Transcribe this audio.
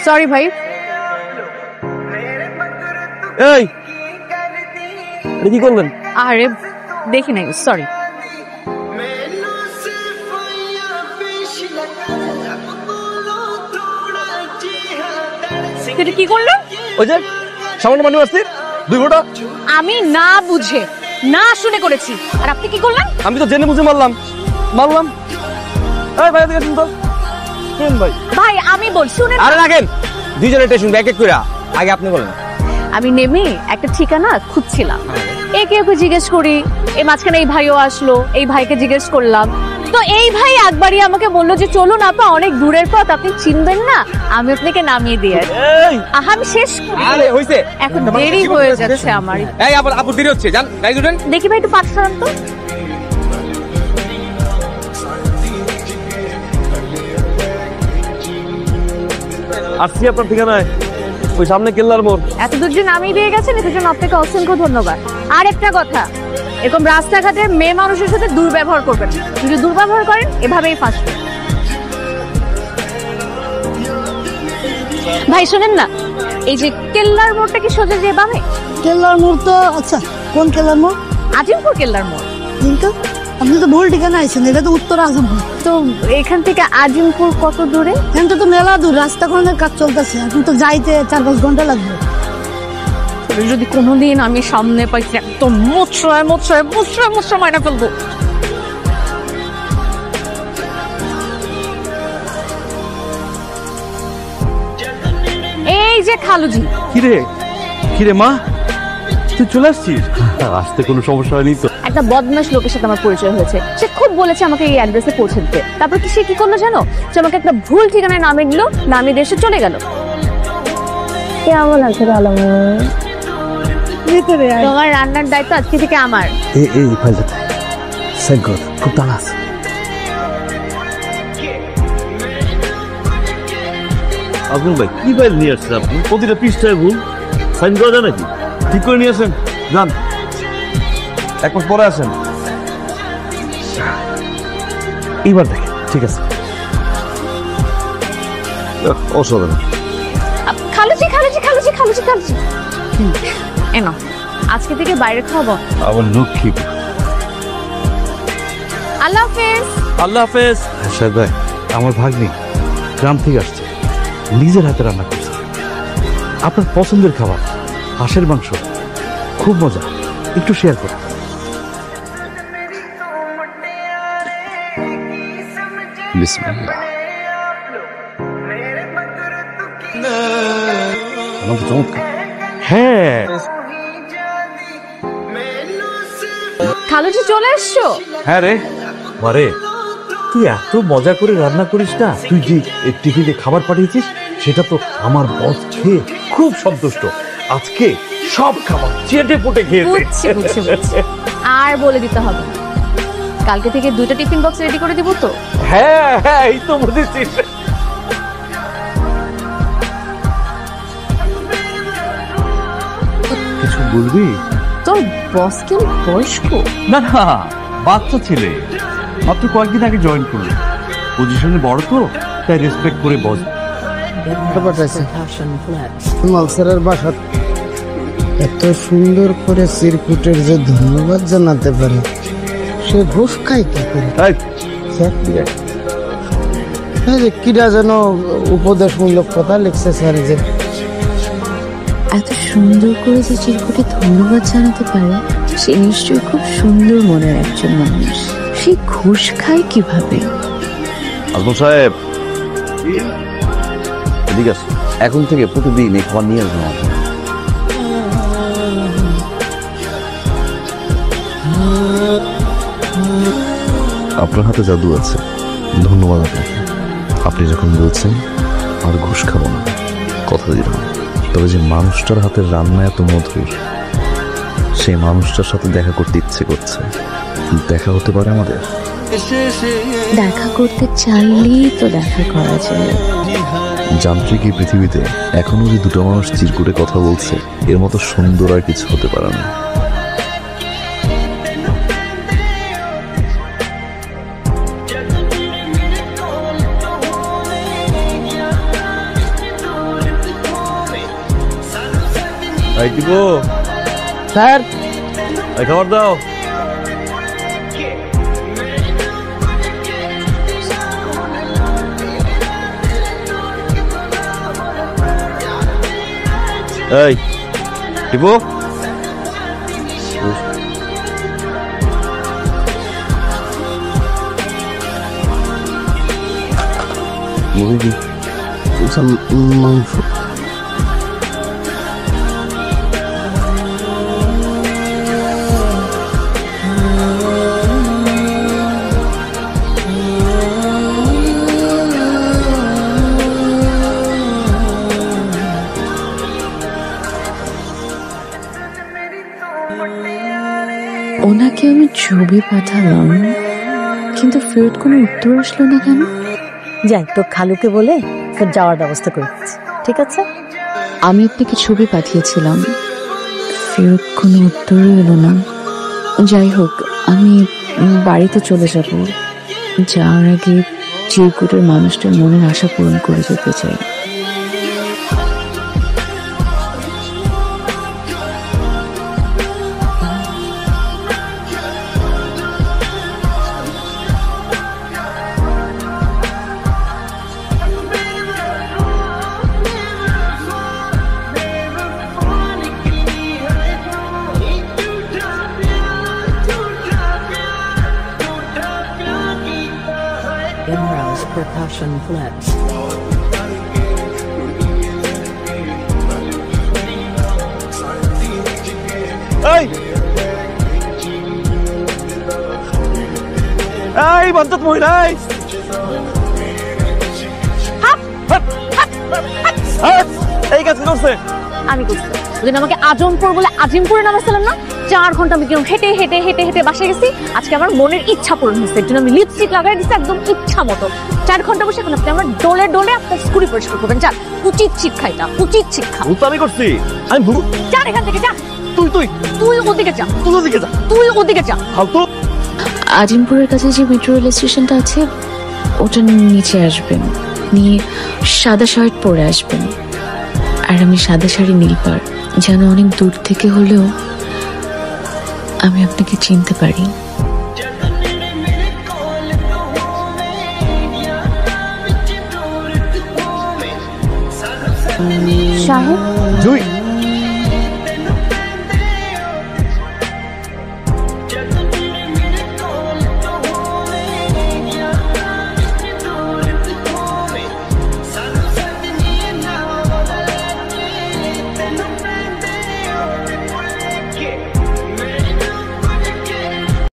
Sorry ভাই। এই কি করলেন? আরে দেখি নাই, সরি। এটা কি করলো? ওই যে সামান্য পানি মারছি 2 ফোঁটা। আমি না বুঝে না শুনে করেছি, আর আপনি কি করলেন? আমি তো জেনে বুঝে মারলাম। এই ভাই এদিকে শুনতো কেন ভাই? ভাই আমি বল, শুনে। আরে রাখেন, দুইজনে টেনশন এক এক করে। আগে আপনি বলেন। আমি নেমে একটা ঠিকানা খুঁজছিলাম, একে ওকে জিজ্ঞেস করি, এই মাঝখানে এই ভাইও আসলো, এই ভাইকে জিজ্ঞেস করলাম, তো এই ভাই একবারই আমাকে বললো যে চলুন আপা, অনেক দূরের পথ, আপনি চিনবেন না, আমি আপনাকে নামিয়ে দিয়ে আমি শেষ করি। আরে হইছে, এখন দেরি হয়ে যাচ্ছে আমার। এই আপু দেরি হচ্ছে, যান গাড়ি উঠেন। দেখি ভাই একটু পাঠ সরান তো। আসছি আপনার ঠিকানায়, ওই সামনে কেল্লার মোড়। এত দূর যে নামিয়ে দিয়ে গেছেন, এটার জন্য আপনাকে অসংখ্য ধন্যবাদ। আর একটা কথা, এরকম রাস্তাঘাটে মেয়ে মানুষের সাথে দুর্ব্যবহার করবেন, যদি দুর্ব্যবহার করেন এভাবেই ফাঁসবেন। ভাই শোনেন না, এই যে কেল্লার মোড়টা কি সোজা যে বামে? কেল্লার মোড় তো, আচ্ছা কোন কেল্লার মোড়? আজিমপুর কেল্লার মোড়। কিন্তু আপনি তো ভুল ঠিকানা আইছেন, এটা তো উত্তর আজিমপুর। তো এখান থেকে আজিমপুর কত দূরে? এখান তো মেলা দূর, রাস্তা কোনের কাজ চলতেছে, এখন তো যাইতে 4-5 ঘন্টা লাগবে। যদি কোনোদিন আমি সামনে পাইছি, একদম মোচড়ায় মোচড়ায় মোচড়ায় মোচড়ায় মাইনা ফেলবো। এই যে খালুজি। কিরে মা, তুই চলে আসছিস? আসতে কোনো সমস্যা হয়নি তো? একটা বদমাশ লোকের সাথে আমার পরিচয় হয়েছে, সে খুব বলেছে আমাকে এই অ্যাড্রেসে পৌঁছে দিতে। তারপর কি সে কি করলো জানো? সে আমাকে একটা ভুল ঠিকানায় নামিয়ে দিল, নামিয়ে দেশে চলে গেল। কেমন আছে তোমার রান্নার দায়িত্ব আজকে থেকে আমার। এই ফাইলটা সাইন কর, খুব টানা আছে। আগুন ভাই কি ফাইল নিয়ে আসছেন আপনি? প্রতিটা পৃষ্ঠায় ভুল, সাইন করা যায় নাকি? ঠিক করে নিয়ে আসেন, যান 1 মাস পরে আসেন। এইবার দেখেন ঠিক আছে। অসাধারণ। খালুজি খালুজি খালুজি খালুজি খালুজি, এনো আজকে থেকে বাইরে খাবো। আমার লক্ষ্মী। আল্লাহ হাফেজ। আল্লাহ হাফেজ। সাহেব ভাই, আমার ভাগ্নি গ্রাম থেকে আসছে, নিজের হাতে রান্না করছে আপনার পছন্দের খাবার, হাঁসের মাংস, খুব মজা, একটু শেয়ার করুন। বিসমিল্লাহ। হ্যাঁ খালুজি চলে এসছো? হ্যাঁ রে মারে, তুই এত মজা করে রান্না করিস না। তুই যে টিফিনে খাবার পাঠিয়েছিস সেটা তো আমার বস খেয়ে খুব সন্তুষ্ট। আজকে সব খাবার চেটে পুটে খেয়েছে। আর বলে দিতে হবে, কালকে থেকে 2টা টিফিন বক্স রেডি করে দিব তো। হ্যাঁ হ্যাঁ, এই তো বুঝেছিস। কিছু বলবি? তোর বস কি বয়স্ক? না না, বাচ্চা ছেলে, মাত্র কয়েকদিন আগে জয়েন করলো, পজিশনে বড় তো তাই রেসপেক্ট করে বস। মালসারের বাসা এত সুন্দর করে চিরকুটের যে ধন্যবাদ জানাতে পারে, সে ঘুষ খায় কি করে? কিরা যেন উপদেশমূলক কথা লিখছে স্যার, যে এত সুন্দর করে যে চিরকুটে ধন্যবাদ জানাতে পারে, সে নিশ্চয়ই খুব সুন্দর মনের একজন মানুষ। সে ঘুষ খায় কিভাবে? আজম সাহেব, ঠিক আছে, এখন থেকে প্রতিদিন এই খাবার নিয়ে আসবেন। আপনার হাতে জাদু আছে, ধন্যবাদ আপনাকে। আপনি যখন বলছেন আর ঘুষ খাবো না, কথা দিলাম। তবে যে মানুষটার হাতের রান্না এত মধুর, সেই মানুষটার সাথে দেখা করতে ইচ্ছে করছে। দেখা হতে পারে আমাদের? দেখা করতে চাইলেই তো দেখা করা যায়। যান্ত্রিক এই পৃথিবীতে এখনো যে 2টা মানুষ চিরকুটে কথা বলছে, এর মতো সুন্দর আর কিছু হতে পারে না। এই দিব, স্যার এই খাবার দাও। এই দিব, মুরগি মাংস। ওনাকে আমি ছবি পাঠালাম, কিন্তু ফেরত কোনো উত্তর আসলো না কেন? যাই তোর খালুকে বলে তোর যাওয়ার ব্যবস্থা করে দিচ্ছি, ঠিক আছে? আমি আপনাকে ছবি পাঠিয়েছিলাম, ফেরত কোনো উত্তরই এলো না। যাই হোক, আমি বাড়িতে চলে যাব। যাওয়ার আগে চিরকুটের মানুষটার মনের আশা পূরণ করে যেতে চাই। Imra's percussion flips. এই এই বান্তত মহিলা, এই কাজ করছে। আমি করছি ওদিন আমাকে আজমপুর বলে আজিমপুরে নামাইছিলাম না, 4 ঘন্টা আমি কিরকম হেঁটে হেঁটে হেঁটে হেঁটে বাসায় গেছি। আজকে আমার মনের ইচ্ছা পূরণ হয়েছে, এর জন্য আমি লিপস্টিক লাগাই দিচ্ছি একদম ইচ্ছা মতো। 4 ঘন্টা বসে এখন আপনি আমার ডোলে ডোলে আপনার স্কুটি পরিষ্কার করবেন। যান, উচিত শিক্ষা, এটা উচিত শিক্ষা। ভুল তো আমি করছি, আমি ভুল। যান এখান থেকে, যা। তুই তুই তুই ওদিকে যা, তুই ওদিকে যা, তুই ওদিকে যা। ফালতু। আজিমপুরের কাছে যে মেট্রো রেল স্টেশনটা আছে, ওটা নিচে আসবেন, নিয়ে সাদা শার্ট পরে আসবেন। আর আমি সাদা শাড়ি নীল পাড়, যেন অনেক দূর থেকে হলেও আমি আপনাকে চিনতে পারি। সাহেব, জুই